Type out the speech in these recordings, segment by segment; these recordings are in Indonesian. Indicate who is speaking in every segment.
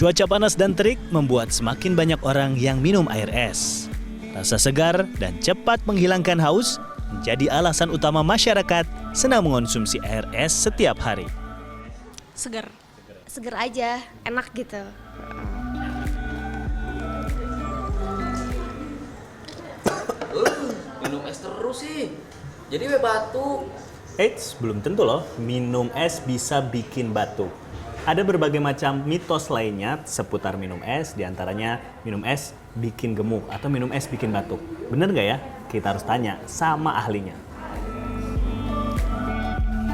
Speaker 1: Cuaca panas dan terik membuat semakin banyak orang yang minum air es. Rasa segar dan cepat menghilangkan haus menjadi alasan utama masyarakat senang mengonsumsi air es setiap hari.
Speaker 2: Segar.
Speaker 3: Seger aja, enak gitu.
Speaker 4: Minum es terus sih. Jadi we batuk.
Speaker 1: Eits, belum tentu loh minum es bisa bikin batuk. Ada berbagai macam mitos lainnya seputar minum es, diantaranya minum es bikin gemuk atau minum es bikin batuk. Bener nggak ya? Kita harus tanya sama ahlinya.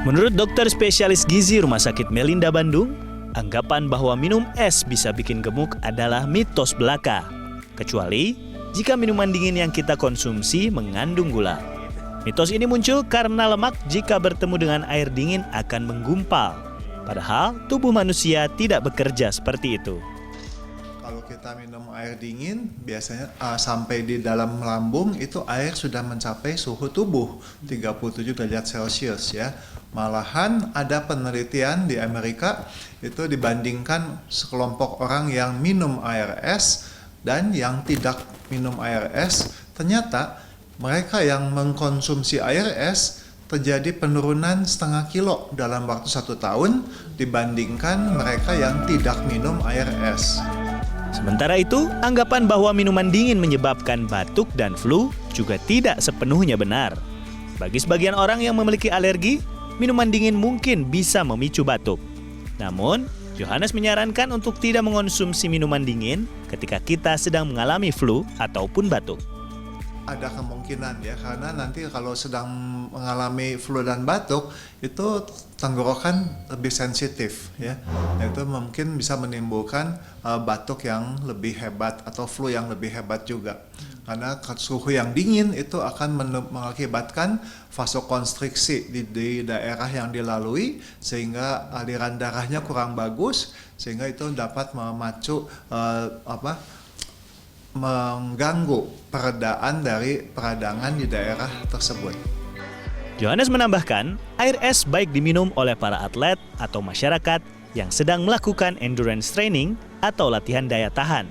Speaker 1: Menurut dokter spesialis gizi Rumah Sakit Melinda Bandung, anggapan bahwa minum es bisa bikin gemuk adalah mitos belaka. Kecuali jika minuman dingin yang kita konsumsi mengandung gula. Mitos ini muncul karena lemak jika bertemu dengan air dingin akan menggumpal. Padahal tubuh manusia tidak bekerja seperti itu.
Speaker 5: Kalau kita minum air dingin, biasanya sampai di dalam lambung itu air sudah mencapai suhu tubuh 37 derajat Celcius ya. Malahan ada penelitian di Amerika itu dibandingkan sekelompok orang yang minum air es dan yang tidak minum air es, ternyata mereka yang mengkonsumsi air es terjadi penurunan setengah kilo dalam waktu 1 tahun dibandingkan mereka yang tidak minum air es.
Speaker 1: Sementara itu, anggapan bahwa minuman dingin menyebabkan batuk dan flu juga tidak sepenuhnya benar. Bagi sebagian orang yang memiliki alergi, minuman dingin mungkin bisa memicu batuk. Namun, Yohanes menyarankan untuk tidak mengonsumsi minuman dingin ketika kita sedang mengalami flu ataupun batuk.
Speaker 5: Ada kemungkinan ya, karena nanti kalau sedang mengalami flu dan batuk itu tenggorokan lebih sensitif ya. Itu mungkin bisa menimbulkan batuk yang lebih hebat atau flu yang lebih hebat juga. Karena suhu yang dingin itu akan mengakibatkan vasokonstriksi di daerah yang dilalui sehingga aliran darahnya kurang bagus, sehingga itu dapat memacu mengganggu peredaan dari peradangan di daerah tersebut.
Speaker 1: Yohanes menambahkan, air es baik diminum oleh para atlet atau masyarakat yang sedang melakukan endurance training atau latihan daya tahan.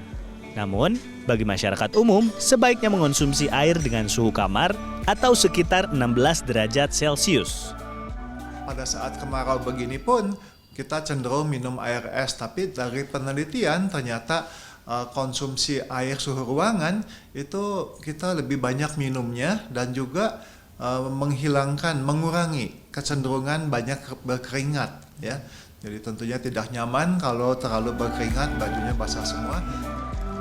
Speaker 1: Namun, bagi masyarakat umum, sebaiknya mengonsumsi air dengan suhu kamar atau sekitar 16 derajat Celcius.
Speaker 5: Pada saat kemarau begini pun, kita cenderung minum air es, tapi dari penelitian ternyata konsumsi air suhu ruangan itu kita lebih banyak minumnya dan juga mengurangi kecenderungan banyak berkeringat ya. Jadi tentunya tidak nyaman kalau terlalu berkeringat, bajunya basah semua.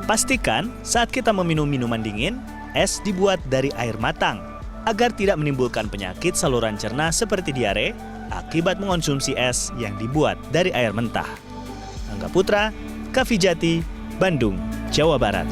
Speaker 1: Pastikan saat kita meminum minuman dingin, es dibuat dari air matang agar tidak menimbulkan penyakit saluran cerna seperti diare akibat mengonsumsi es yang dibuat dari air mentah. Angga Putra, Kavijati, Bandung, Jawa Barat.